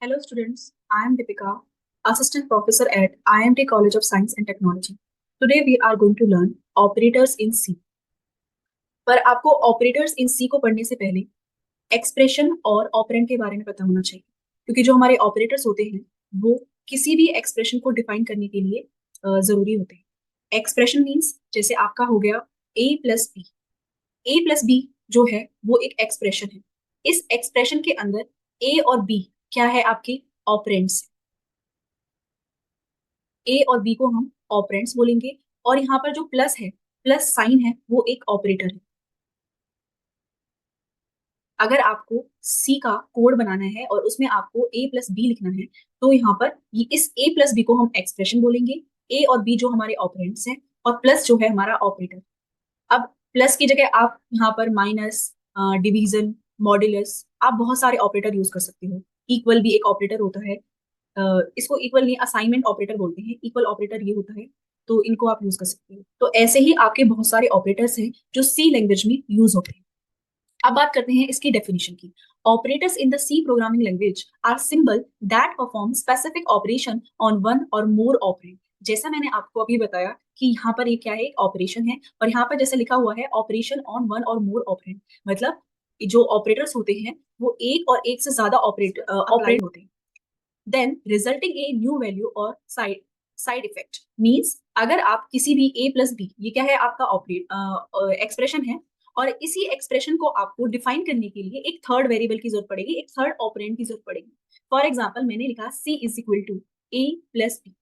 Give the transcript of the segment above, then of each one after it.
Hello students, I am Deepika, Assistant Professor at IMT College of Science and Technology. Today we are going to learn operators in C. पर आपको operators in सी को पढ़ने से पहले expression और operand के बारे में पता होना चाहिए, क्योंकि जो हमारे ऑपरेटर्स होते हैं वो किसी भी एक्सप्रेशन को डिफाइन करने के लिए जरूरी होते हैं। एक्सप्रेशन मीन्स जैसे आपका हो गया a+b। a+b जो है वो एक एक्सप्रेशन है। इस एक्सप्रेशन के अंदर a और b क्या है, आपके ऑपरेंड्स। ए और बी को हम ऑपरेंड्स बोलेंगे, और यहाँ पर जो प्लस है, प्लस साइन है, वो एक ऑपरेटर है। अगर आपको सी का कोड बनाना है और उसमें आपको a+b लिखना है, तो यहाँ पर ये इस a+b को हम एक्सप्रेशन बोलेंगे। ए और बी जो हमारे ऑपरेंड्स हैं, और प्लस जो है हमारा ऑपरेटर। अब प्लस की जगह आप यहाँ पर माइनस, डिवीजन, मॉड्यूलस, आप बहुत सारे ऑपरेटर यूज कर सकते हो। इक्वल भी एक ऑपरेटर होता है। इसको इक्वल नहीं, असाइनमेंट ऑपरेटर बोलते हैं। इक्वल ऑपरेटर ये होता है, तो इनको आप यूज कर सकते हो। तो ऐसे ही आपके बहुत सारे ऑपरेटर्स हैं जो सी लैंग्वेज में यूज होते हैं। अब बात करते हैं इसकी डेफिनेशन की। Operators in the C programming language are symbol that perform specific operation on one or more operand. जैसा मैंने आपको अभी बताया कि यहाँ पर ये क्या है, एक ऑपरेशन है, और यहाँ पर जैसे लिखा हुआ है operation on one or more operand, मतलब जो ऑपरेटर्स होते हैं वो एक और एक से ज्यादा ऑपरेट होते हैं। Then resulting a new value और साइड इफेक्ट मींस अगर आप किसी भी a+b, ये क्या है, आपका ऑपरेट एक्सप्रेशन है, और इसी एक्सप्रेशन को आपको डिफाइन करने के लिए एक थर्ड वेरिएबल की जरूरत पड़ेगी, एक थर्ड ऑपरेंड की जरूरत पड़ेगी। फॉर एग्जाम्पल मैंने लिखा c=a+b।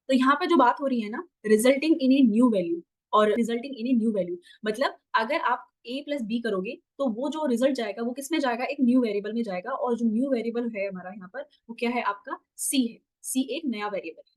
तो यहाँ पर जो बात हो रही है ना, resulting in a new value, और resulting in a new value मतलब अगर आप a+b करोगे तो वो जो रिजल्ट जाएगा वो किस में जाएगा, एक न्यू वेरिएबल में जाएगा, और जो न्यू वेरिएबल है हमारा यहाँ पर वो क्या है, आपका c है। c एक नया वेरिएबल है।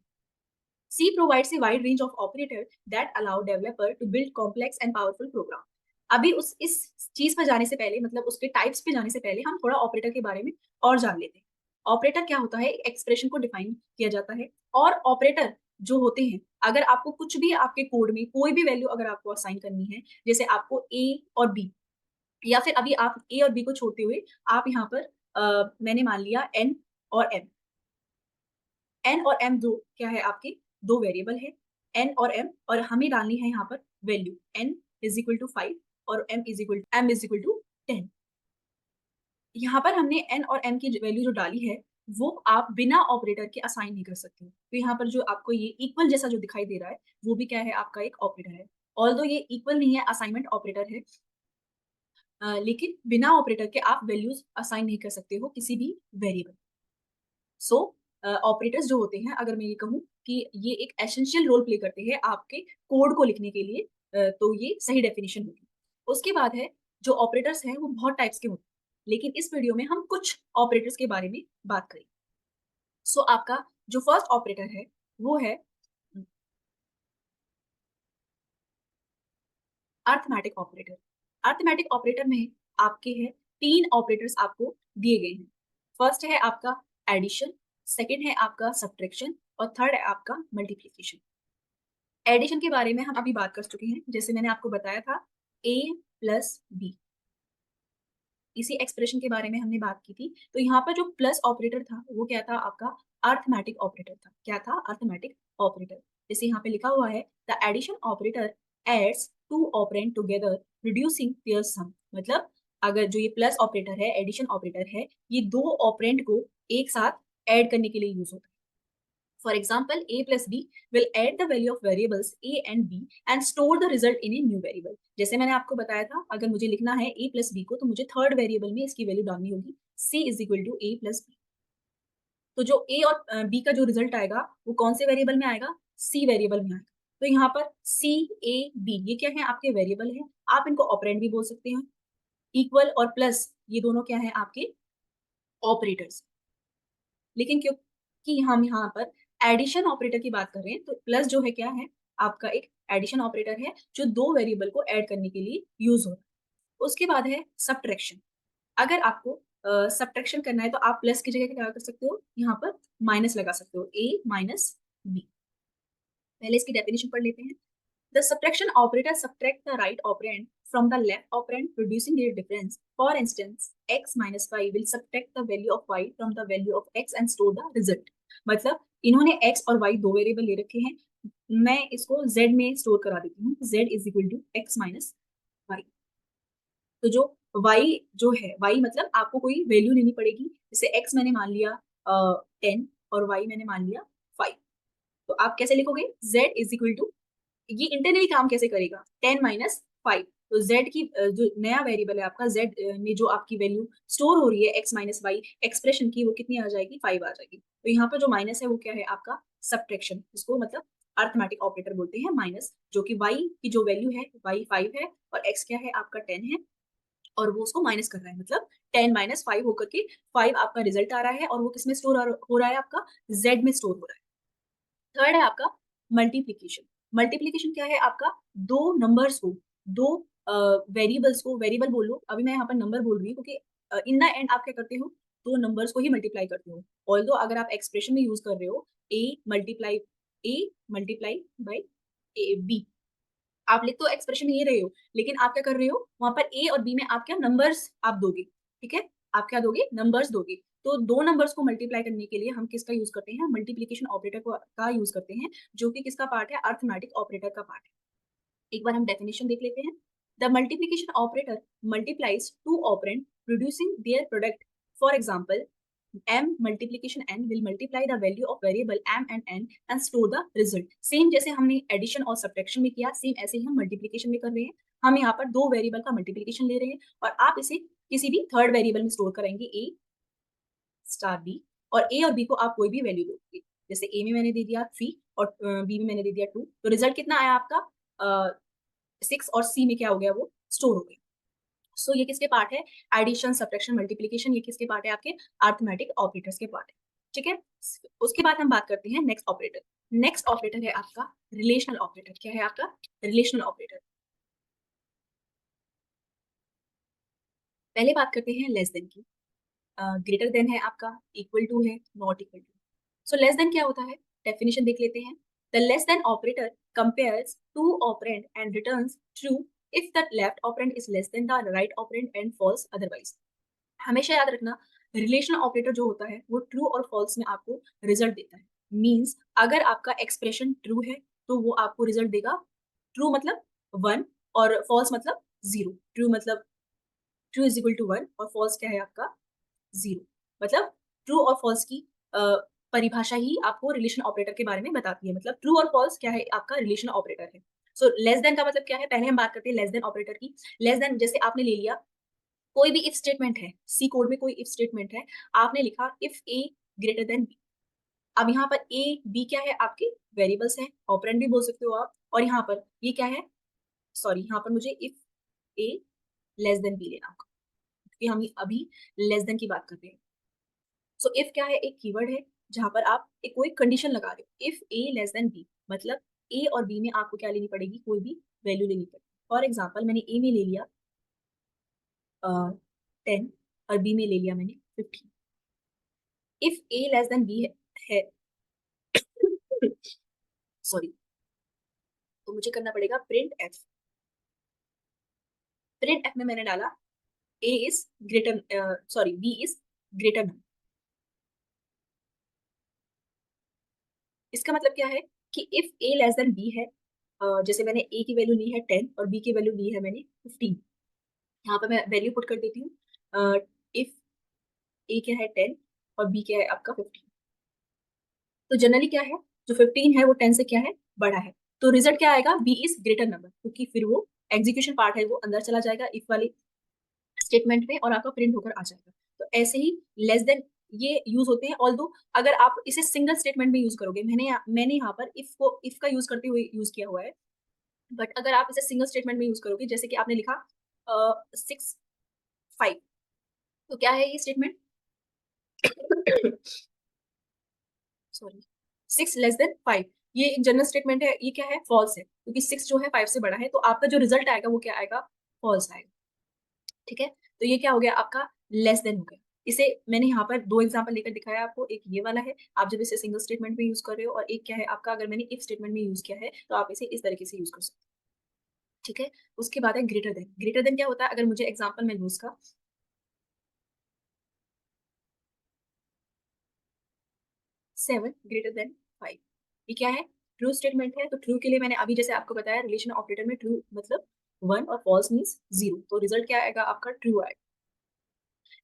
C provides a wide range of operators that allow developer to build complex and powerful program। अभी उस इस चीज पर जाने से पहले, मतलब उसके टाइप्स पे जाने से पहले, हम थोड़ा ऑपरेटर के बारे में और जान लेते हैं। ऑपरेटर क्या होता है, एक्सप्रेशन को डिफाइन किया जाता है। और ऑपरेटर जो होते हैं, अगर आपको कुछ भी आपके कोड में कोई भी वैल्यू अगर आपको असाइन करनी है, जैसे आपको ए और बी, या फिर अभी आप ए और बी को छोड़ते हुए आप यहाँ पर मैंने मान लिया एन और एम। एन और एम दो क्या है, आपके दो वेरिएबल है, एन और एम, और हमें डालनी है यहाँ पर वैल्यू। n = 5 और m = 10। यहाँ पर हमने एन और एम की वैल्यू जो डाली है वो आप बिना ऑपरेटर के असाइन नहीं कर सकते हो। तो यहाँ पर जो आपको ये इक्वल जैसा जो दिखाई दे रहा है वो भी क्या है, आपका एक ऑपरेटर है। ऑल्दो ये इक्वल नहीं है, असाइनमेंट ऑपरेटर है, लेकिन बिना ऑपरेटर के आप वैल्यूज असाइन नहीं कर सकते हो किसी भी वेरिएबल। सो ऑपरेटर्स जो होते हैं, अगर मैं ये कहूँ कि ये एक एसेंशियल रोल प्ले करते हैं आपके कोड को लिखने के लिए, तो ये सही डेफिनेशन होगी। उसके बाद है, जो ऑपरेटर्स हैं वो बहुत टाइप्स के होते हैं, लेकिन इस वीडियो में हम कुछ ऑपरेटर्स के बारे में बात करें। सो आपका जो फर्स्ट ऑपरेटर है वो है अर्थमेटिक ऑपरेटर। अर्थमेटिक ऑपरेटर में आपके हैं तीन ऑपरेटर्स आपको दिए गए हैं। फर्स्ट है आपका एडिशन, सेकंड है आपका सब्ट्रैक्शन, और थर्ड है आपका मल्टीप्लिकेशन। एडिशन के बारे में हम अभी बात कर चुके हैं, जैसे मैंने आपको बताया था a+b, इसी एक्सप्रेशन के बारे में हमने बात की थी। तो यहाँ पर जो प्लस ऑपरेटर था वो क्या था, आपका अर्थमेटिक ऑपरेटर था। क्या था, अर्थमेटिक ऑपरेटर। जैसे यहाँ पे लिखा हुआ है the addition operator adds two operand together reducing their sum, मतलब अगर जो ये प्लस ऑपरेटर है, एडिशन ऑपरेटर है, ये दो ऑपरेंड को एक साथ ऐड करने के लिए यूज होता है। For example, a+b will add the value of variables a and b and store the result in a new variable। जैसे मैंने आपको बताया था, अगर मुझे लिखना है a+b को तो मुझे थर्ड वेरिएबल में इसकी वैल्यू डालनी होगी, c=a+b। तो जो a और b का जो रिजल्ट आएगा वो कौन से वेरिएबल में आएगा, c वेरिएबल में आएगा। तो यहाँ पर c a b ये क्या है, आपके वेरिएबल है। आप इनको ऑपरेंड भी बोल सकते हैं। इक्वल और प्लस ये दोनों क्या है, आपके ऑपरेटर्स। लेकिन क्योंकि हम यहाँ पर एडिशन ऑपरेटर की बात कर रहे हैं, तो प्लस जो है क्या है, आपका एक एडिशन ऑपरेटर है जो दो वेरिएबल को ऐड करने के लिए यूज होता है। उसके बाद है सब्ट्रैक्शन। अगर आपको सब्ट्रैक्शन करना है तो आप प्लस की जगह क्या कर सकते हो, यहाँ पर माइनस लगा सकते हो, a - b। पहले इसकी डेफिनेशन पढ़ लेते हैं। The subtraction operator subtract the right operand from the left operand, producing their difference. For instance, x minus y will subtract the value of y from the value of x and store the result. मतलब इन्होंने x और y दो variable ले रखे हैं, मैं इसको z में स्टोर करा देती हूँ, z is equal to x minus y. तो जो y जो है, y मतलब आपको कोई वैल्यू लेनी पड़ेगी, जैसे x मैंने मान लिया 10 और y मैंने मान लिया 5। तो आप कैसे लिखोगे, z इज इक्वल टू, ये इंटरनली काम कैसे करेगा, 10 माइनस 5। तो z की जो नया वेरिएबल है आपका, z में जो आपकी वैल्यू स्टोर हो रही है x माइनस वाई एक्सप्रेशन की, वो कितनी आ जाएगी, 5 आ जाएगी। तो यहाँ पर जो माइनस है वो क्या है आपका, सब्ट्रैक्शन, इसको मतलब अर्थमेटिक ऑपरेटर बोलते हैं। माइनस जो कि y की जो वैल्यू है, y 5 है और x क्या है आपका 10 है, और वो उसको माइनस कर रहा है, मतलब 10 माइनस 5 होकर के 5 आपका रिजल्ट आ रहा है, और वो किसमें स्टोर हो रहा है आपका, z में स्टोर हो रहा है। थर्ड है आपका मल्टीप्लीकेशन। मल्टीप्लीकेशन क्या है आपका, दो नंबर्स को, दो वेरिएबल्स को, वेरिएबल बोल लो, अभी मैं यहाँ पर नंबर बोल रही हूँ क्योंकि इन द एंड आप क्या करते हो, दो नंबर्स को ही मल्टीप्लाई करते हो। ऑल्दो अगर आप एक्सप्रेशन में यूज कर रहे हो A multiply by A B, आप लिख तो एक्सप्रेशन में ये रहे हो, लेकिन आप क्या कर रहे हो, वहां पर ए और बी में आप क्या नंबर्स आप दोगे, ठीक है, आप क्या दोगे, नंबर्स दोगे। तो दो नंबर्स को मल्टीप्लाई करने के लिए हम किसका यूज करते हैं, मल्टीप्लीकेशन ऑपरेटर का यूज करते हैं, जो कि किसका पार्ट है, अर्थमेटिक ऑपरेटर का पार्ट है। एक बार हम डेफिनेशन देख लेते हैं। The multiplication operator multiplies two operand producing their product. For example, m multiplication n will multiply the value of variable m and n and store the result। Same जैसे हमने addition और subtraction में किया, same ऐसे ही हम multiplication में कर रहे हैं। हम यहाँ पर दो वेरिएबल का मल्टीप्लिकेशन ले रहे हैं, और आप इसे किसी भी थर्ड वेरिएबल में स्टोर करेंगे, a स्टार b, और a और b को आप कोई भी वैल्यू दोगे, जैसे a में मैंने दे दिया 3 और b में मैंने दे दिया 2, तो रिजल्ट कितना आया आपका 6, और c में क्या हो गया, वो स्टोर हो गया। सो ये किसके पार्ट है, एडिशन सब्ट्रैक्शन मल्टीप्लिकेशन, ये किसके पार्ट है, आपके अर्थमेटिक ऑपरेटर्स के पार्ट है, ठीक है। उसके बाद हम बात करते हैं नेक्स्ट ऑपरेटर। नेक्स्ट ऑपरेटर है आपका रिलेशनल ऑपरेटर। क्या है आपका, रिलेशनल ऑपरेटर। पहले बात करते हैं लेस देन की। ग्रेटर देन है आपका, इक्वल टू है, not equal to. So less than क्या होता है, डेफिनेशन देख लेते हैं। The less than operator compares two operand and returns true if the left operand is less than the right operand and false otherwise। हमेशा याद रखना, रिलेशनल ऑपरेटर जो होता है वो ट्रू और फॉल्स में आपको रिजल्ट देता है। मींस अगर आपका एक्सप्रेशन ट्रू है तो वो आपको रिजल्ट देगा, ट्रू मतलब 1 और फॉल्स मतलब 0। ट्रू मतलब ट्रू इज इक्वल टू 1 और फॉल्स क्या है आपका 0। मतलब ट्रू और फॉल्स की अ, परिभाषा ही आपको रिलेशन ऑपरेटर के बारे में बताती है। मतलब ट्रू और फॉल्स क्या है आपका रिलेशन ऑपरेटर है। सो लेस देन का मतलब क्या है, पहले हम बात करते हैं लेस देन ऑपरेटर की। लेस देन जैसे आपने ले लिया, कोई भी इफ स्टेटमेंट है, सी कोड में कोई इफ स्टेटमेंट है, आपने लिखा if a greater than b. अब यहाँ पर ए बी क्या है, आपके वेरिएबल्स हैं, ऑपरेंड भी बोल सकते हो आप, और यहाँ पर ये क्या है, सॉरी यहाँ पर मुझे if a less than b लेना होगा, क्योंकि हम अभी लेस देन की बात कर रहे हैं। सो इफ क्या है, एक कीवर्ड है जहां पर आप एक कोई कंडीशन लगा रहे हो। If a less than b मतलब ए और बी में आपको क्या लेनी पड़ेगी, कोई भी वैल्यू लेनी पड़ेगी। फॉर एग्जाम्पल मैंने ए में ले लिया 10 और बी में ले लिया मैंने 15। If a less than b है सॉरी, तो मुझे करना पड़ेगा प्रिंट एफ। प्रिंट एफ में मैंने डाला a is greater, sorry b is greater. इसका मतलब क्या है कि if a less than b है, जैसे मैंने ए की वैल्यू ली है 10 और बी की वैल्यू ली है मैंने 15, यहाँ पर मैं वैल्यू पुट कर देती हूँ। इफ ए क्या है 10 और बी क्या है आपका 15, तो जनरली क्या है, जो 15 है वो 10 से क्या है, बड़ा है। तो रिजल्ट क्या आएगा, बी इज ग्रेटर नंबर, क्योंकि फिर वो एग्जीक्यूशन पार्ट है वो अंदर चला जाएगा इफ वाली स्टेटमेंट में, और आपका प्रिंट होकर आ जाएगा। तो ऐसे ही लेस देन ये यूज होते हैं। ऑल्दो अगर आप इसे सिंगल स्टेटमेंट में यूज करोगे, मैंने यहाँ पर इफ का यूज करते हुए यूज किया हुआ है, बट अगर आप इसे सिंगल स्टेटमेंट में यूज करोगे, जैसे कि आपने लिखा 6 5, तो क्या है ये स्टेटमेंट सॉरी 6 लेस देन 5, ये एक जनरल स्टेटमेंट है, ये क्या है, फॉल्स है, क्योंकि 6 जो है 5 से बड़ा है, तो आपका जो रिजल्ट आएगा वो क्या आएगा, फॉल्स आएगा, ठीक है। तो ये क्या हो गया आपका, लेस देन हो गया। इसे मैंने यहाँ पर दो एग्जांपल लेकर दिखाया आपको, एक ये वाला है, आप जब इसे सिंगल स्टेटमेंट में यूज कर रहे हो, और एक क्या है आपका, अगर मैंने इफ स्टेटमेंट में यूज किया है तो आप इसे इस तरीके से यूज कर सकते हो। ठीक है। उसके बाद है ग्रेटर देन। ग्रेटर देन क्या होता है, अगर मुझे एग्जांपल मैं लूँ उसका, 7 ग्रेटर देन 5, ये क्या है, ट्रू स्टेटमेंट है। तो ट्रू के लिए मैंने अभी जैसे आपको बताया, रिलेशन ऑपरेटर में ट्रू मतलब 1 और फॉल्स मीन्स 0, तो रिजल्ट क्या आएगा आपका, ट्रू आएगा।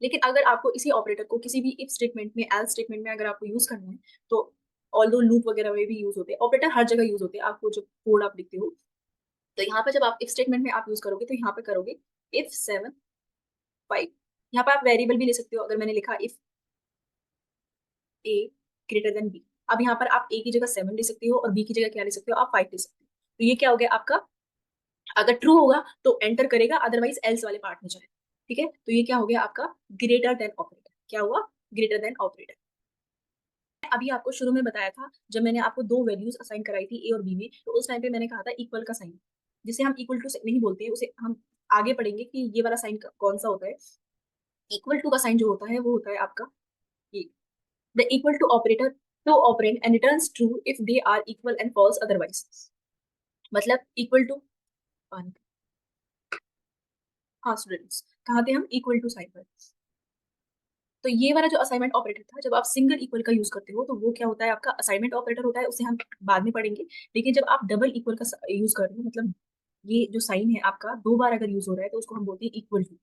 लेकिन अगर आपको इसी ऑपरेटर को किसी भी इफ स्टेटमेंट में, एल्स स्टेटमेंट में अगर आपको यूज करना है, तो ऑल्दो लूप वगैरह में भी यूज होते हैं, ऑपरेटर हर जगह यूज होते हैं, आपको जब कोड आप लिखते हो, तो यहाँ पे जब आप इफ स्टेटमेंट में आप यूज करोगे, तो यहाँ पे करोगे इफ 7 5, यहाँ पे आप वेरिएबल भी ले सकते हो। अगर मैंने लिखा if a greater than b, अब यहाँ पर आप ए की जगह 7 ले सकते हो और बी की जगह क्या ले सकते हो, आप 5 ले सकते हो। तो ये क्या हो गया आपका, अगर ट्रू होगा तो एंटर करेगा, अदरवाइज एल्स वाले पार्ट में जाए। ठीक है, तो ये क्या हो गया आपका ग्रेटर देन ऑपरेटर, क्या हुआ, ग्रेटर देन ऑपरेटर। अभी आपको शुरू में बताया था, जब मैंने आपको दो वैल्यूज असाइन कराई थी ए और बी में, तो उस टाइम पे मैंने कहा था इक्वल का साइन, जिसे हम इक्वल टू नहीं बोलते हैं, उसे हम आगे पढ़ेंगे कि ये वाला साइन कौन सा होता है। इक्वल टू का साइन जो होता है वो होता है आपका ये, the equal to operator two operand and returns true if they are equal and false otherwise. मतलब इक्वल टू, हाँ स्टूडेंट्स, कहाँ थे हम, इक्वल टू साइन पर। तो ये वाला जो असाइनमेंट ऑपरेटर था, जब आप सिंगल इक्वल का यूज करते हो तो वो क्या होता है आपका असाइनमेंट ऑपरेटर होता है, उसे हम बाद में पढ़ेंगे। लेकिन जब आप डबल इक्वल का यूज कर रहे हो, मतलब ये जो साइन है आपका दो बार अगर यूज हो रहा है, तो उसको हम बोलते हैं इक्वल टू।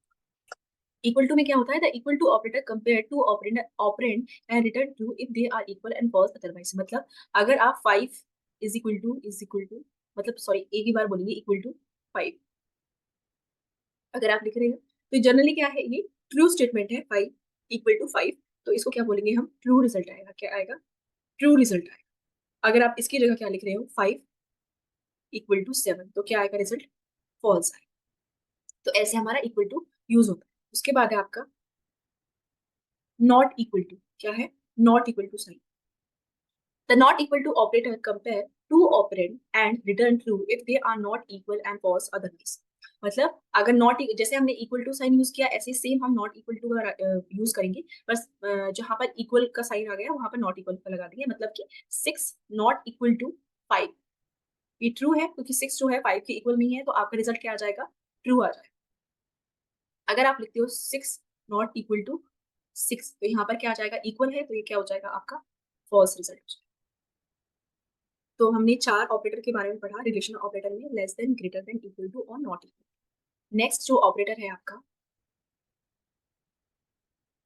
इक्वल टू में क्या होता है, the equal to operator compare two operand operand and return true if they are equal and false otherwise. मतलब अगर आप 5 इज इक्वल टू, मतलब सॉरी एक ही बार बोलेंगे इक्वल टू 5, अगर आप लिख रहे हैं तो जनरली क्या है, ये ट्रू स्टेटमेंट है, 5 = 5, तो इसको क्या बोलेंगे हम, ट्रू रिजल्ट आएगा, क्या आएगा, ट्रू रिजल्ट आएगा। अगर आप इसकी जगह क्या लिख रहे हो, 5 = 7, तो क्या आएगा रिजल्ट, फॉल्स आएगा। तो ऐसे हमारा इक्वल टू यूज होता है। उसके बाद है आपका नॉट इक्वल टू, क्या है, not equal to sign. The not equal to operator compare two operand and return true if they are not equal and false otherwise. मतलब अगर नॉट, जैसे हमने इक्वल टू साइन यूज किया, ऐसे same हम not equal to का use करेंगे, बस जहां पर इक्वल का साइन आ गया वहां पर नॉट इक्वल का लगा देंगे। मतलब कि 6 ≠ 5, ये ट्रू है क्योंकि 6 जो है 5 के इक्वल नहीं है, तो आपका रिजल्ट क्या आ जाएगा, ट्रू आ जाएगा। अगर आप लिखते हो 6 ≠ 6, तो यहाँ पर क्या आ जाएगा, इक्वल है, तो ये क्या हो जाएगा आपका, फॉल्स रिजल्ट। तो हमने चार ऑपरेटर के बारे में पढ़ा रिलेशन ऑपरेटर में, less than, greater than, equal to और नॉट इक्वल। नेक्स्ट जो ऑपरेटर है आपका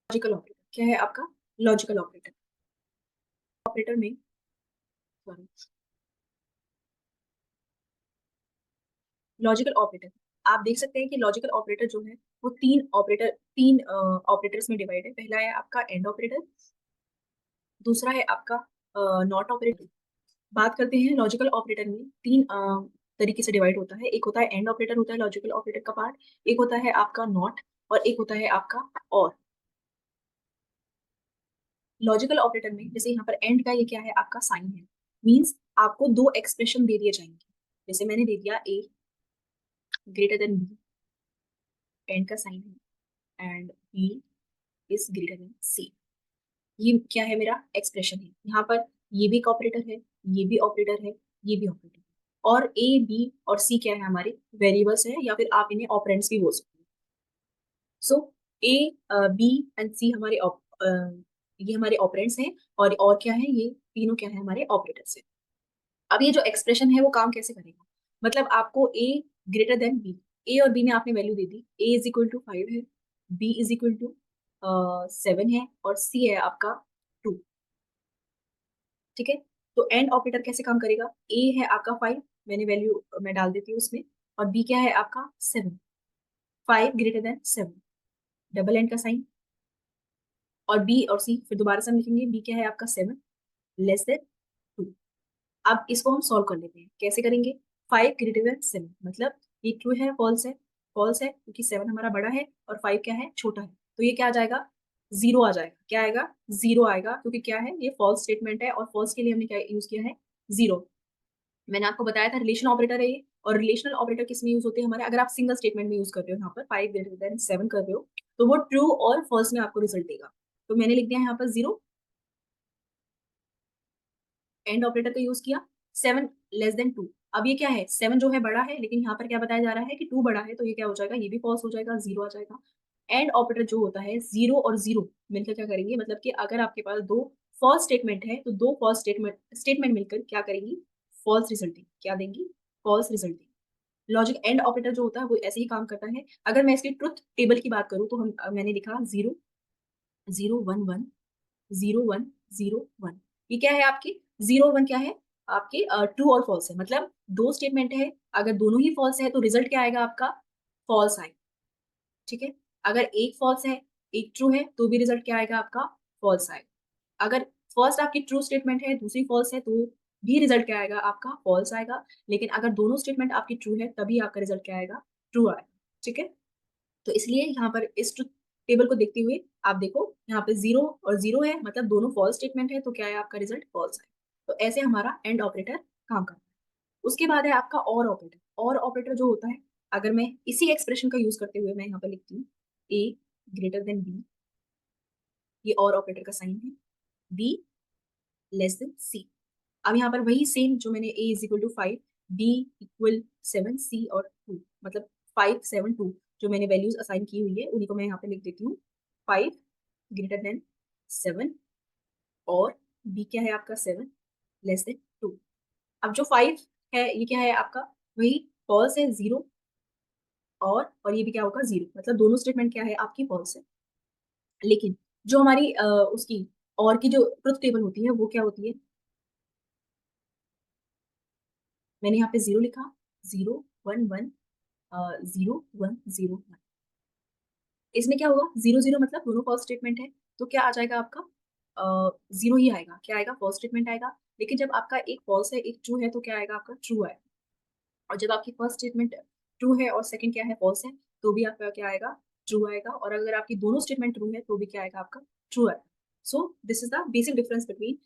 लॉजिकल ऑपरेटर, क्या है आपका, लॉजिकल ऑपरेटर। ऑपरेटर में, सॉरी, लॉजिकल ऑपरेटर, आप देख सकते हैं कि लॉजिकल ऑपरेटर जो है वो तीन ऑपरेटर्स में डिवाइड है। पहला है आपका एंड ऑपरेटर, दूसरा है आपका नॉट ऑपरेटर। बात करते हैं लॉजिकल ऑपरेटर में, तीन तरीके से डिवाइड होता है। एक होता है एंड ऑपरेटर, होता है लॉजिकल ऑपरेटर का पार्ट, एक होता है आपका नॉट, और एक होता है आपका और। लॉजिकल ऑपरेटर में जैसे यहाँ पर एंड का ये क्या है आपका साइन है, मींस आपको दो एक्सप्रेशन दे दिए जाएंगे। जैसे मैंने दे दिया a greater than b, and का साइन है, and b is greater than c, ये क्या है, मेरा एक्सप्रेशन है। यहाँ पर ये भी एक ऑपरेटर है, ये भी ऑपरेटर है, ये भी ऑपरेटर है, और ए बी और सी क्या है, हमारे वेरिएबल्स है, या फिर आप इन्हें ऑपरेंड्स भी बोल सकते हैं। सो ए बी एंड सी हमारे ये हमारे ऑपरेंड्स हैं, और क्या है, ये तीनों क्या है, हमारे ऑपरेटर्स हैं। अब ये जो एक्सप्रेशन है वो काम कैसे करेगा, मतलब आपको ए ग्रेटर देन बी, ए और बी में आपने वैल्यू दे दी, A = 5 है, B = 7 है, और सी है आपका 2। ठीक है, तो एंड ऑपरेटर कैसे काम करेगा, ए है आपका 5, मैंने वैल्यू मैं डाल देती हूँ उसमें, और बी क्या है आपका 7, 5 > 7, डबल एंड का साइन, और बी और सी फिर दोबारा से हम लिखेंगे, बी क्या है आपका 7, लेस देन 2। अब इसको हम सॉल्व कर लेते हैं, कैसे करेंगे, 5 > 7, मतलब ये ट्रू है, फॉल्स है क्योंकि 7 हमारा बड़ा है और 5 क्या है, छोटा है, तो ये क्या आ जाएगा, जीरो आ जाएगा। क्या आएगा, जीरो आएगा, क्योंकि क्या है, ये फॉल्स स्टेटमेंट है, और फॉल्स के लिए हमने क्या यूज किया है, जीरो। मैंने आपको बताया था रिलेशन ऑपरेटर है ये, और रिलेशनल ऑपरेटर किस में यूज होते हैं हमारे, अगर आप सिंगल स्टेटमेंट में यूज कर रहे हो, यहाँ पर 5 > 7 कर रहे हो, तो वो ट्रू और फॉल्स में आपको रिजल्ट देगा। तो मैंने लिख दिया यहाँ पर जीरो, एंड ऑपरेटर का यूज किया, 7 < 2, अब ये क्या है, 7 जो है बड़ा है, लेकिन यहाँ पर क्या बताया जा रहा है कि 2 बड़ा है, तो ये क्या हो जाएगा, ये भी फॉल्स हो जाएगा, 0 आ जाएगा। एंड ऑपरेटर जो होता है 0 और 0 मिलकर क्या करेंगे, मतलब कि अगर आपके पास दो फॉल्स स्टेटमेंट है तो दो फॉल्स स्टेटमेंट मिलकर क्या करेंगी, फॉल्स रिजल्टिंग, क्या देंगी, false resulting. Logic and operator जो होता है वो ऐसे ही काम करता है। अगर मैं इसकी ट्रुथ टेबल की बात करूं तो मैंने लिखा 0 0 1 1 0 1 0 1। ये क्या है आपकी, 0 1 क्या है आपके, ट्रू और फॉल्स है, मतलब दो स्टेटमेंट है, अगर दोनों ही फॉल्स है तो रिजल्ट क्या आएगा आपका, फॉल्स आएगा। ठीक है, अगर एक फॉल्स है एक ट्रू है तो भी रिजल्ट क्या आएगा आपका, फॉल्स आएगा। अगर फर्स्ट आपकी ट्रू स्टेटमेंट है दूसरी फॉल्स है तो भी रिजल्ट क्या आएगा आपका, फॉल्स आएगा। लेकिन अगर दोनों स्टेटमेंट आपकी ट्रू है तभी आपका रिजल्ट क्या आएगा, ट्रू आएगा। ठीक है, तो इसलिए यहाँ पर इस ट्रुथ टेबल को देखते हुए आप देखो यहाँ पे 0 और 0 है, मतलब दोनों फॉल्स स्टेटमेंट है, तो क्या है आपका रिजल्ट, फॉल्स है। तो ऐसे हमारा एंड ऑपरेटर काम करता है। उसके बाद है आपका और ऑपरेटर। और ऑपरेटर जो होता है, अगर मैं इसी एक्सप्रेशन का यूज करते हुए मैं यहाँ पर लिखती हूँ ए ग्रेटर देन बी, ये और ऑपरेटर का साइन है, बी लेस देन सी। अब यहाँ पर वही सेम जो मैंने a is equal to 5, b equal 7, c और 2, मतलब 5 7 2 जो मैंने वैल्यूज असाइन की हुई है उन्हीं को मैं यहाँ पे लिख देती हूँ, 5 ग्रेटर देन 7 और बी क्या है आपका 7 लेस देन 2। अब जो 5 है ये क्या है आपका, वही फॉल्स है, 0 और ये भी क्या होगा, 0, मतलब दोनों स्टेटमेंट क्या है आपकी, फॉल्स है। लेकिन जो हमारी उसकी और की जो ट्रुथ टेबल होती है वो क्या होती है, मैंने यहाँ पे 0 लिखा, 0 1 1 0 1 0 1। इसमें क्या होगा, 0 0 मतलब दोनों फॉल्स स्टेटमेंट है, तो क्या आ जाएगा आपका, 0 ही आएगा, क्या आएगा, फॉल्स स्टेटमेंट आएगा। लेकिन जब आपका एक फॉल्स है एक ट्रू है तो क्या आएगा आपका, ट्रू आएगा। और जब आपकी फर्स्ट स्टेटमेंट ट्रू है और सेकंड क्या है, फॉल्स है, तो भी आपका क्या आएगा, ट्रू आएगा। और अगर आपकी दोनों स्टेटमेंट ट्रू है तो भी क्या आएगा आपका, ट्रू आएगा। So this is the basic difference between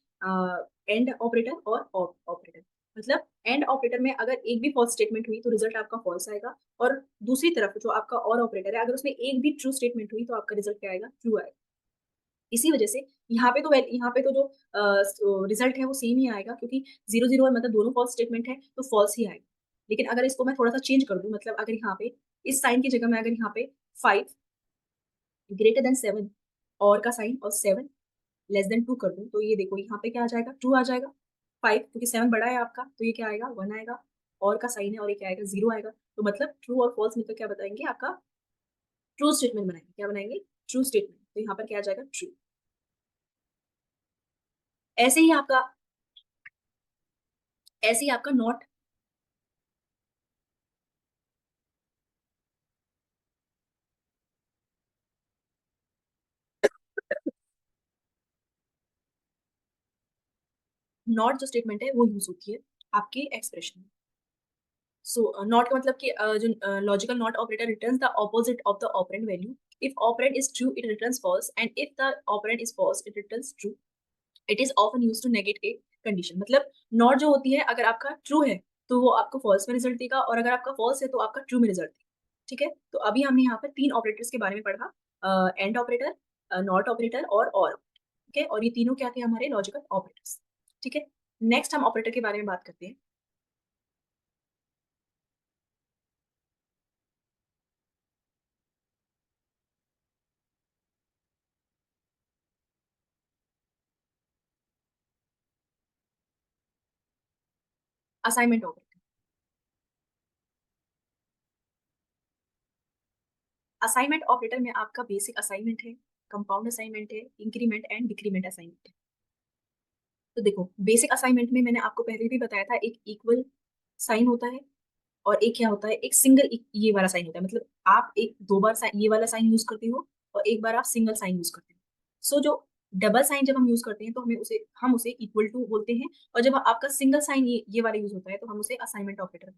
and operator और ऑपरेटर। मतलब एंड ऑपरेटर में अगर एक भी फॉल्स स्टेटमेंट हुई तो रिजल्ट आपका फॉल्स आएगा, और दूसरी तरफ जो आपका और ऑपरेटर है अगर उसमें एक भी ट्रू स्टेटमेंट हुई तो आपका रिजल्ट क्या आएगा, ट्रू आएगा। इसी वजह से यहाँ पे तो जो रिजल्ट है वो सेम ही आएगा, क्योंकि 0 0 मतलब दोनों फॉल्स स्टेटमेंट है तो फॉल्स ही आएगा। लेकिन अगर इसको मैं थोड़ा सा चेंज कर दूं, मतलब अगर यहाँ पे इस साइन की जगह मैं अगर यहाँ पे 5 ग्रेटर देन 7 और का साइन और 7 लेस देन 2 कर दूं, तो ये देखो यहाँ पे क्या आ जाएगा, ट्रू आ जाएगा। 5 क्योंकि 7 बड़ा है आपका तो ये क्या आएगा, 1 आएगा। और का साइन है और ये क्या आएगा, 0 आएगा। तो मतलब ट्रू और फॉल्स मिलकर क्या बताएंगे आपका, ट्रू स्टेटमेंट बनाएंगे। क्या बनाएंगे, ट्रू स्टेटमेंट। तो यहाँ पर क्या आ जाएगा, ट्रू। ऐसे ही आपका ऐसे ही आपका नॉट। नॉट जो स्टेटमेंट है वो यूज होती है आपके एक्सप्रेशन में। सो नॉट का मतलब कि जो logical not operator returns the opposite of the operand value. If operand is true it returns false and if the operand is false it returns true. It is often use to negate a condition. मतलब not जो होती है अगर आपका true है तो वो आपको फॉल्स में रिजल्ट देगा, और अगर आपका फॉल्स है तो आपका ट्रू में रिजल्ट देगा। ठीक है, तो अभी हमने यहाँ पर तीन ऑपरेटर्स के बारे में पढ़ा, एंड ऑपरेटर, नॉट ऑपरेटर और ठीक है, और ये तीनों क्या थे हमारे लॉजिकल ऑपरेटर्स। ठीक है, नेक्स्ट हम ऑपरेटर के बारे में बात करते हैं। Assignment operator. असाइनमेंट ऑपरेटर में आपका बेसिक असाइनमेंट है, कंपाउंड असाइनमेंट है, इंक्रीमेंट एंड डिक्रीमेंट असाइनमेंट है। तो देखो बेसिक असाइनमेंट में मैंने आपको पहले भी बताया था, एक इक्वल साइन होता है और एक क्या होता है, एक सिंगल ये वाला साइन होता है। मतलब आप एक दो बार ये वाला साइन यूज करते हो और एक बार आप सिंगल साइन यूज करते हो। सो जो डबल साइन जब हम यूज करते हैं तो हम उसे इक्वल टू बोलते हैं, और जब आपका सिंगल साइन ये वाला यूज होता है तो हम उसे असाइनमेंट ऑपरेटर।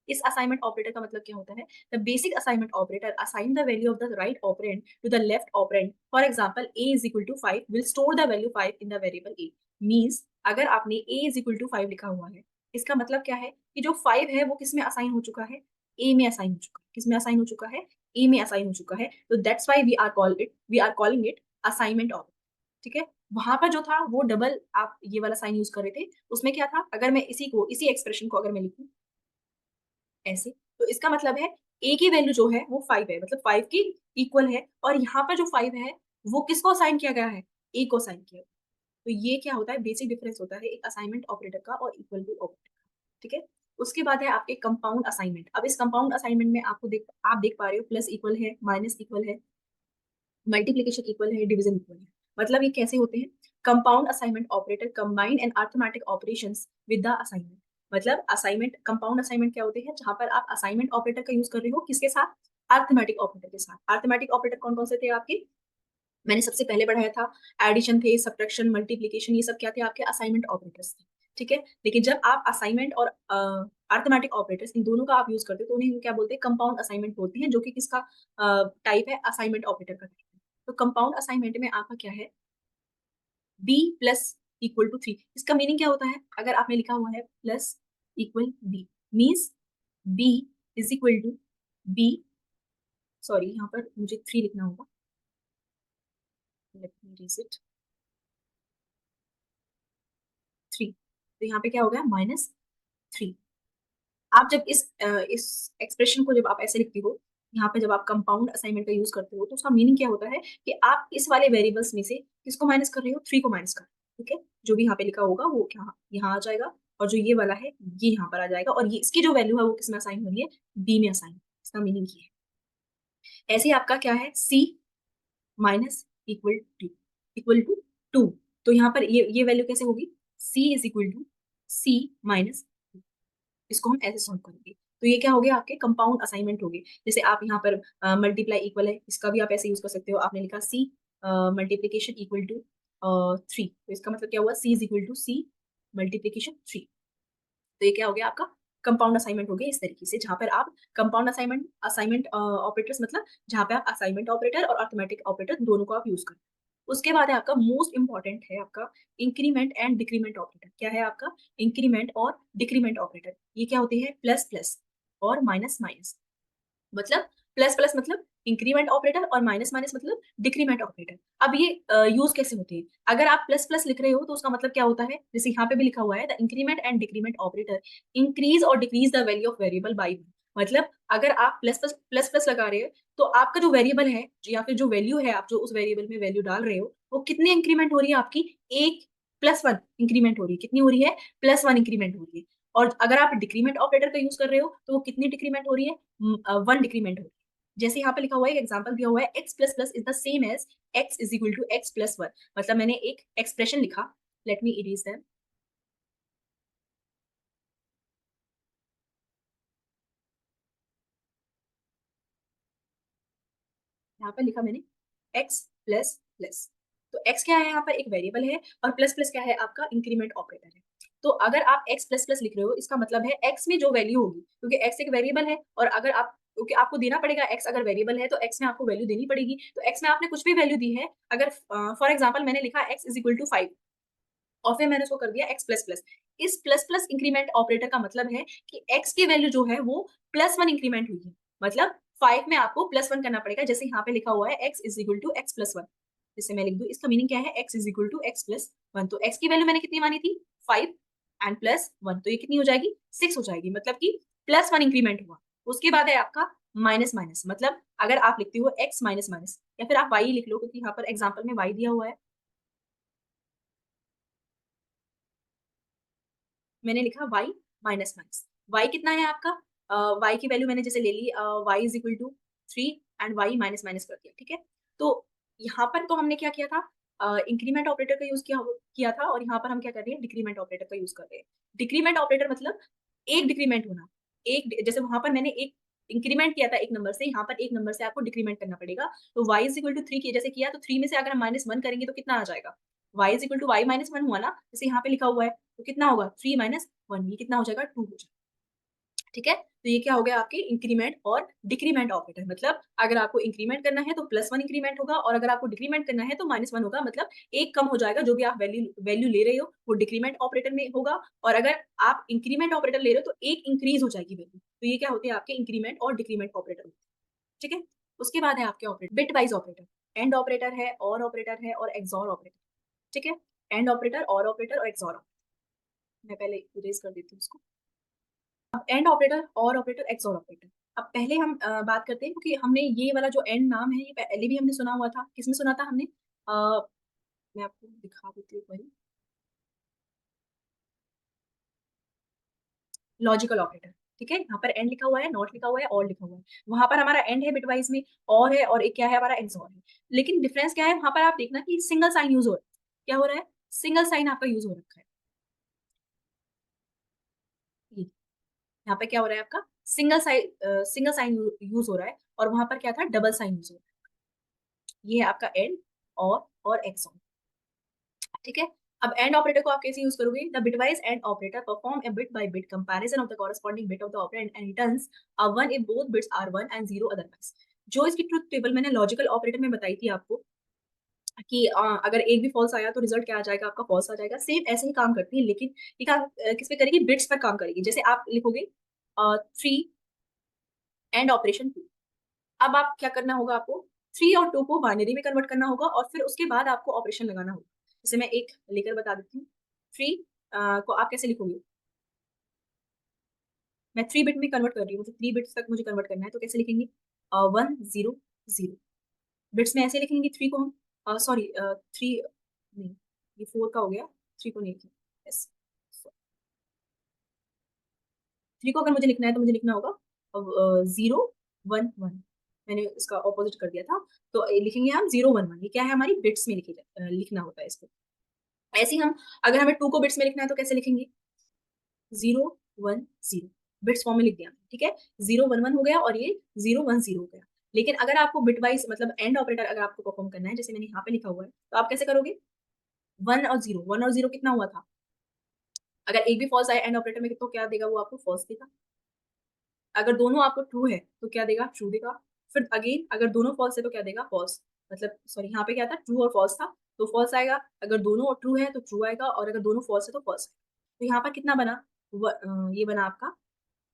इस असाइनमेंट ऑपरेटर का मतलब क्या होता है, the basic assignment operator assign the value of the right operand to the left operand. For example a is equal to 5 will store the value 5 in the variable a. मींस अगर आपने ए is equal to 5 लिखा हुआ है, इसका मतलब क्या है कि जो 5 है वो किस में असाइन हो चुका है, ए में असाइन हो चुका है। किस में असाइन हो चुका है, ए में असाइन हो चुका है। तो that's why we are calling it assignment operator. ठीक है, वहां पर जो था वो डबल आप ये वाला साइन यूज कर रहे थे, उसमें क्या था, अगर मैं इसी एक्सप्रेशन को अगर मैं लिखूं ऐसे। तो इसका मतलब है ए की वैल्यू जो है वो 5 है, मतलब 5 की इक्वल है, और यहाँ पर जो 5 है वो किसको असाइन किया गया है, ए को असाइन किया। तो ये क्या होता है, बेसिक डिफरेंस होता है एक असाइनमेंट ऑपरेटर का और इक्वल टू ऑपरेटर का। ठीक है। उसके बाद है आपके कंपाउंड असाइनमेंट। अब इस कंपाउंड असाइनमेंट में आप देख पा रहे हो प्लस इक्वल है, माइनस इक्वल है, मल्टीप्लीकेशन इक्वल है, डिवीजन इक्वल है। मतलब ये कैसे होते हैं, compound assignment operator combine and arithmetic operations with the assignment. मतलब असाइनमेंट, कंपाउंड असाइनमेट क्या होते हैं, जहां पर आप असाइनमेंट ऑपरेटर का यूज कर रहे हो किसके साथ, अर्थमेटिक ऑपरेटर के साथ। अर्थमेटिक ऑपरेटर कौन कौन से थे आपके, मैंने सबसे पहले पढ़ाया था, एडिशन थे, सब्ट्रैक्शन, मल्टीप्लीकेशन, ये सब क्या थे आपके असाइनमेंट ऑपरेटर्स थे। ठीक है। लेकिन जब आप असाइनमेंट और अर्थमेटिक ऑपरेटर्स इन दोनों का आप यूज करते हो तो उन्हें हम क्या बोलते हैं, कंपाउंड असाइनमेंट बोलते हैं, जो कि किसका टाइप है, असाइनमेंट ऑपरेटर का टाइप है। तो कंपाउंड असाइनमेंट में आपका क्या है, बी प्लस इक्वल टू 3। इसका मीनिंग क्या होता है, अगर आपने लिखा हुआ है plus equal b, means b is equal to b, sorry यहाँ पर मुझे 3 लिखना होगा, लेट मी रीड इट, 3। तो यहाँ पे क्या हो गया, -3। आप जब इस एक्सप्रेशन को जब आप ऐसे लिखते हो, यहाँ पे जब आप कंपाउंड असाइनमेंट का यूज करते हो, तो उसका मीनिंग क्या होता है कि आप इस वाले वेरिएबल्स में से किसको माइनस कर रहे हो, 3 को माइनस कर रहे हो। ठीक है। जो भी यहाँ पे लिखा होगा वो क्या यहाँ आ जाएगा, और जो ये वाला है ये यहाँ पर आ जाएगा, और ये इसकी जो वैल्यू है वो किस में असाइन हो रही है, बी में असाइन। इसका मीनिंग ये है। ऐसे ही आपका क्या है, सी माइनस इक्वल टू 2। तो यहाँ पर ये वैल्यू कैसे होगी, c is equal to c minus, इसको हम ऐसे सॉल्व करेंगे। तो ये क्या हो गया, आपके कंपाउंड असाइनमेंट हो गए। जैसे आप यहाँ पर मल्टीप्लाई इक्वल है, इसका भी आप ऐसे यूज कर सकते हो, आपने लिखा सी मल्टीप्लीकेशन इक्वल टू 3, तो इसका मतलब क्या हुआ, c is equal to c multiplication 3। तो ये क्या हो गया आपका, कंपाउंड असाइनमेंट हो गया इस तरीके से, जहां पर आप कंपाउंड असाइनमेंट असाइनमेंट ऑपरेटर्स, मतलब जहां पे आप असाइनमेंट ऑपरेटर और अर्थमेटिक ऑपरेटर दोनों को आप यूज करें। उसके बाद है आपका मोस्ट इंपॉर्टेंट है आपका इंक्रीमेंट एंड डिक्रीमेंट ऑपरेटर। क्या है आपका, इंक्रीमेंट और डिक्रीमेंट ऑपरेटर। ये क्या होते हैं, प्लस प्लस और माइनस माइनस। मतलब प्लस प्लस मतलब इंक्रीमेंट ऑपरेटर, और माइनस माइनस मतलब डिक्रीमेंट ऑपरेटर। अब ये यूज कैसे होते हैं, अगर आप प्लस प्लस लिख रहे हो तो उसका मतलब क्या होता है, जैसे यहाँ पे भी लिखा हुआ है, the increment and decrement operator increase और decrease the value of variable by. मतलब अगर आप प्लस प्लस प्लस प्लस लगा रहे हो, तो आपका जो वेरिएबल है, या फिर जो वैल्यू है, आप जो उस वेरिएबल में वैल्यू डाल रहे हो, वो कितनी इंक्रीमेंट हो रही है आपकी, एक +1 इंक्रीमेंट हो रही है। कितनी हो रही है, +1 इंक्रीमेंट हो रही है। और अगर आप डिक्रीमेंट ऑपरेटर का यूज कर रहे हो तो वो कितनी डिक्रीमेंट हो रही है, 1 डिक्रीमेंट हो रही है। जैसे यहाँ पे लिखा हुआ है, एक एग्जांपल दिया हुआ है, x plus plus is the same as x is equal to x plus 1। मतलब मैंने एक एक्सप्रेशन लिखा, लेट मी इरेज दैम। यहाँ पे लिखा मैंने x प्लस प्लस। तो x क्या है, यहाँ पर एक वेरिएबल है, और प्लस प्लस क्या है, आपका इंक्रीमेंट ऑपरेटर है। तो अगर आप x प्लस प्लस लिख रहे हो, इसका मतलब है x में जो वैल्यू होगी, क्योंकि x एक वेरिएबल है, और अगर आप, क्योंकि आपको देना पड़ेगा, x अगर वेरिएबल है तो x में आपको वैल्यू देनी पड़ेगी। तो x में आपने कुछ भी वैल्यू दी है, अगर फॉर एग्जाम्पल मैंने लिखा x इज इक्वल टू 5, और फिर मैंने उसको कर दिया x प्लस प्लस। इस प्लस प्लस इंक्रीमेंट ऑपरेटर का मतलब है कि x की वैल्यू जो है वो +1 इंक्रीमेंट हुई है। मतलब 5 में आपको +1 करना पड़ेगा, जैसे यहाँ पे लिखा हुआ है x is equal to x plus 1। जैसे मैं लिख दूं, इसका मीनिंग क्या है, x is equal to x plus 1। तो x की वैल्यू मैंने कितनी मानी थी, 5 एंड +1, तो ये कितनी हो जाएगी, 6 हो जाएगी। मतलब कि +1 इंक्रीमेंट हुआ। उसके बाद है आपका माइनस माइनस। मतलब अगर आप लिखते हो x माइनस माइनस, या फिर आप y लिख लो, क्योंकि यहाँ पर एग्जाम्पल में y दिया हुआ है, मैंने लिखा y माइनस माइनस। y कितना है आपका, y की वैल्यू मैंने जैसे ले ली, y is equal to 3 and y minus minus कर दिया। ठीक है। तो यहाँ पर तो हमने क्या किया था, इंक्रीमेंट ऑपरेटर का यूज किया था, और यहाँ पर हम क्या कर रहे हैं, डिक्रीमेंट ऑपरेटर का यूज कर रहे हैं। डिक्रीमेंट ऑपरेटर मतलब एक डिक्रीमेंट होना। एक जैसे वहां पर मैंने एक इंक्रीमेंट किया था एक नंबर से, यहाँ पर एक नंबर से आपको डिक्रीमेंट करना पड़ेगा। तो y इज इक्वल टू 3 की जैसे किया, तो 3 में से अगर हम -1 करेंगे तो कितना आ जाएगा, y is equal to y minus 1 हुआ ना, जैसे यहाँ पे लिखा हुआ है। तो कितना होगा, 3 माइनस 1, ये कितना हो जाएगा, 2 हो जाएगा। ठीक है। तो ये क्या हो गया आपके इंक्रीमेंट और डिक्रीमेंट ऑपरेटर। मतलब अगर आपको इंक्रीमेंट करना है तो +1 इंक्रीमेंट होगा, और अगर आपको डिक्रीमेंट करना है तो -1 होगा। मतलब एक कम हो जाएगा, जो भी आप वैल्यू वैल्यू ले रहे हो वो डिक्रीमेंट ऑपरेटर में होगा, और अगर आप इंक्रीमेंट ऑपरेटर ले रहे हो तो एक इंक्रीज हो जाएगी वैल्यू। तो ये क्या होते हैं आपके इंक्रीमेंट और डिक्रीमेंट ऑपरेटर। ठीक है। उसके बाद है आपके operator, bit wise operator, and operator है, और ऑपरेटर है, और एक्सॉर ऑपरेटर। ठीक है। एंड ऑपरेटर, और ऑपरेटर, और एक्सॉर। मैं पहले इरेज कर देती हूँ उसको। अब एंड ऑपरेटर, और ऑपरेटर, एक्सऑर ऑपरेटर। अब पहले हम बात करते हैं, क्योंकि हमने ये वाला जो एंड नाम है ये पहले भी हमने सुना हुआ था। किसमें सुना था हमने? मैं आपको दिखा देती हूँ वही, लॉजिकल ऑपरेटर। ठीक है, यहाँ पर एंड लिखा हुआ है, नॉट लिखा हुआ है, और लिखा हुआ है। वहां पर हमारा एंड है बिटवाइज में, और है, और एक क्या है हमारा एक्सऑर है। लेकिन डिफरेंस क्या है वहां पर, आप देखना कि सिंगल साइन यूज हो रहा है। क्या हो रहा है? सिंगल साइन आपका यूज हो रखा है। ये यहाँ पे क्या हो रहा है आपका? सिंगल साइन यूज हो रहा है, और वहां पर क्या था? डबल साइन यूज हो रहा है। ये है आपका एंड और एक्सऑर। ठीक है। अब एंड ऑपरेटर को आप कैसे यूज करोगे? The bitwise and operator perform a bit by bit comparison of the corresponding bit of the operand and returns a one if both bits are one and zero otherwise. जो इसकी truth table मैंने logical operator में बताई थी आपको, कि अगर एक भी फॉल्स आया तो रिजल्ट क्या आ जाएगा? आपका फॉल्स आ जाएगा। सेम ऐसे ही काम करती है, लेकिन ये काम किस पे करेगी? बिट्स पर काम करेगी। जैसे आप लिखोगे 3 एंड ऑपरेशन 2। अब आप क्या करना होगा आपको? 3 और 2 को बाइनरी में कन्वर्ट करना होगा, और फिर उसके बाद आपको ऑपरेशन लगाना होगा। जैसे मैं एक लेकर बता देती हूँ। 3 को आप कैसे लिखोगे? मैं 3 बिट में कन्वर्ट कर रही हूँ, तो 3 बिट्स तक मुझे कन्वर्ट करना है, तो कैसे लिखेंगे? 1 0 0। बिट्स में ऐसे लिखेंगे 3 को हम, सॉरी 3 नहीं, ये 4 का हो गया, 3 को नहीं लिखेंगे। यस, 3 को अगर मुझे लिखना है तो मुझे लिखना होगा 0 1 1। मैंने इसका ऑपोजिट कर दिया था। तो लिखेंगे हम 0 1 1। ये क्या है? हमारी बिट्स में लिखना होता है इसको। ऐसे ही हम, अगर हमें 2 को बिट्स में लिखना है तो कैसे लिखेंगे? 0 1 0। बिट्स फॉर्म में लिख दिया, ठीक है। 0 1 1 हो गया, और ये 0 1 0 हो गया। लेकिन अगर आपको बिट वाइज, मतलब एंड ऑपरेटर अगर आपको परफॉर्म करना है, जैसे मैंने यहाँ पे लिखा हुआ है, तो आप कैसे करोगे? 1 और 0 कितना हुआ था? अगर एक भी फॉल्स आया एंड ऑपरेटर में, तो क्या देगा? वो आपको फॉल्स देगा। अगर दोनों आपको ट्रू है तो क्या देगा? ट्रू देगा। फिर अगेन अगर दोनों फॉल्स है तो क्या देगा? फॉल्स। मतलब सॉरी, यहाँ पे क्या था? ट्रू और फॉल्स था, तो फॉल्स आएगा। अगर दोनों ट्रू है तो ट्रू आएगा, और अगर दोनों फॉल्स है तो फॉल्स। तो यहाँ पर कितना बना? ये बना आपका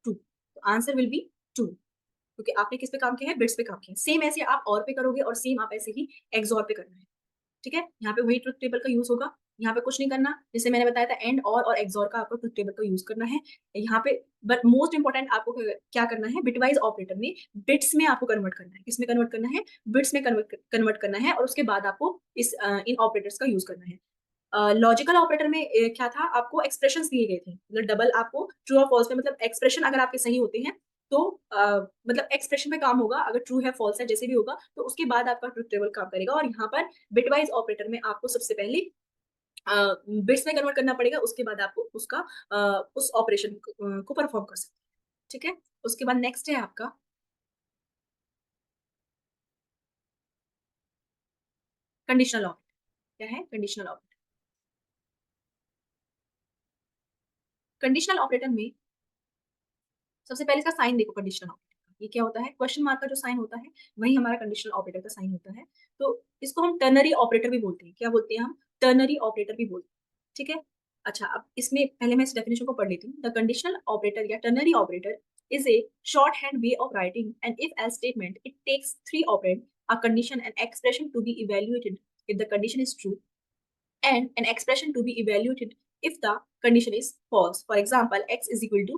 ट्रू। तो आंसर विल बी ट्रू, क्योंकि आपने किस पे काम किया है? बिट्स पे काम किया है। सेम ऐसे आप और पे करोगे, और सेम आप ऐसे ही एक्सऑर पे करना है। ठीक है, यहाँ पे वही ट्रुथ टेबल का यूज होगा। यहाँ पे कुछ नहीं करना, जैसे मैंने बताया था एंड और एक्सऑर का आपको ट्रुथ टेबल का यूज करना है यहाँ पे। बट मोस्ट इंपॉर्टेंट आपको क्या करना है? बिटवाइज ऑपरेटर में बिट्स में आपको कन्वर्ट करना है। किसमें कन्वर्ट करना है? बिट्स में कन्वर्ट करना है, और उसके बाद आपको इन ऑपरेटर्स का यूज करना है। लॉजिकल ऑपरेटर में क्या था? आपको एक्सप्रेशंस दिए गए थे, मतलब डबल आपको ट्रू और फॉल्स में, मतलब एक्सप्रेशन अगर आपके सही होते हैं तो मतलब एक्सप्रेशन पे काम होगा। अगर ट्रू है, फॉल्स है, जैसे भी होगा, तो उसके बाद आपका ट्रुथ टेबल काम करेगा। और यहाँ पर बिटवाइज ऑपरेटर में आपको सबसे पहले बिट्स में कन्वर्ट करना पड़ेगा, उसके बाद आपको उसका उस ऑपरेशन को परफॉर्म कर सकते हैं। ठीक है, उसके बाद नेक्स्ट है आपका कंडीशनल ऑपरेटर। क्या है कंडीशनल ऑपरेटर? कंडीशनल ऑपरेटर में सबसे पहले इसका साइन देखो। कंडीशनल ऑपरेटर ये क्या होता है? क्वेश्चन मार्क का जो साइन होता है, वही हमारा कंडीशनल ऑपरेटर का साइन होता है। तो इसको हम टर्नरी ऑपरेटर भी बोलते हैं। क्या बोलते हैं हम? टर्नरी ऑपरेटर भी बोलते हैं। ठीक है। अच्छा, अब इसमें पहले मैं इस डेफिनेशन को पढ़ लेती हूँ। द कंडीशनल ऑपरेटर या ternary operator is a short hand way of writing and if else statement. It takes three operand, a condition and expression to be evaluated if the condition is true, and an expression to be evaluated if the condition is false. For example, x is equal to,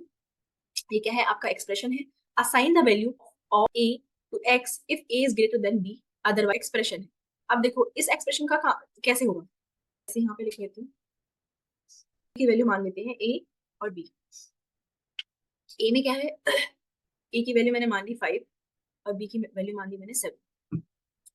ये क्या है? आपका expression है। Assign the value of a to x if a is greater than b, otherwise expression है। अब देखो इस expression का कैसे होगा? ऐसे यहाँ पे लिख लेती हूँ, की वैल्यू मान लेते हैं ए और बी। ए में क्या है? ए की वैल्यू मैंने मान ली 5, और बी की वैल्यू मान ली मैंने 7।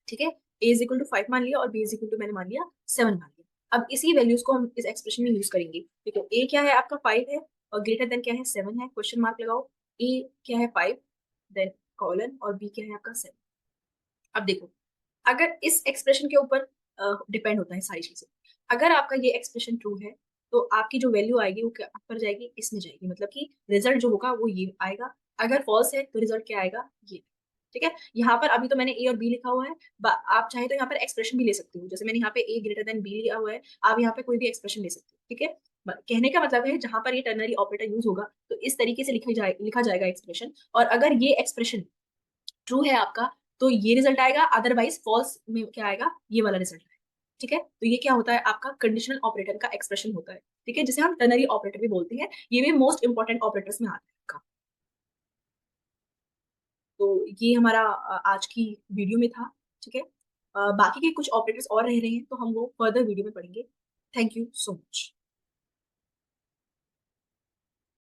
ठीक है, ए इज इक्वल टू 5 मान लिया, और बी इज इक्वल टू मैंने मान लिया 7 मान लिया। अब इसी वैल्यूज को हम इस एक्सप्रेशन में यूज करेंगे। देखो ए क्या है आपका? 5 है, और ग्रेटर देन क्या है? 7 है। क्वेश्चन मार्क लगाओ। ए क्या है? 5, देन कॉलन, और बी क्या है आपका? 7। अब देखो, अगर इस एक्सप्रेशन के ऊपर डिपेंड होता है सारी चीजें। अगर आपका ये एक्सप्रेशन ट्रू है, तो आपकी जो वैल्यू आएगी वो क्या पर जाएगी? इसमें जाएगी, मतलब कि रिजल्ट जो होगा वो ये आएगा। अगर फॉल्स है तो रिजल्ट क्या आएगा? ये। ठीक है, यहाँ पर अभी तो मैंने ए और बी लिखा हुआ है। आप चाहे तो यहाँ पर एक्सप्रेशन भी ले सकते हो। जैसे मैंने यहाँ पे ए ग्रेटर देन बी लिखा हुआ है, आप यहाँ पे कोई भी एक्सप्रेशन ले सकते हो। ठीक है, कहने का मतलब है जहां पर ये टर्नरी ऑपरेटर यूज होगा, तो इस तरीके से लिखा जाएगा एक्सप्रेशन। और अगर ये एक्सप्रेशन ट्रू है आपका, तो ये रिजल्ट आएगा। अदरवाइज फॉल्स में क्या आएगा? ये वाला रिजल्ट आएगा। ठीक है, तो ये क्या होता है? आपका कंडीशनल ऑपरेटर का एक्सप्रेशन होता है। ठीक है, जिसे हम टर्नरी ऑपरेटर भी बोलते हैं। ये भी मोस्ट इंपॉर्टेंट ऑपरेटर्स में आता है। तो ये हमारा आज की वीडियो में था, ठीक है? बाकी के कुछ ऑपरेटर्स और रह रहे हैं, तो हम वो फर्दर वीडियो में पढ़ेंगे। Thank you so much.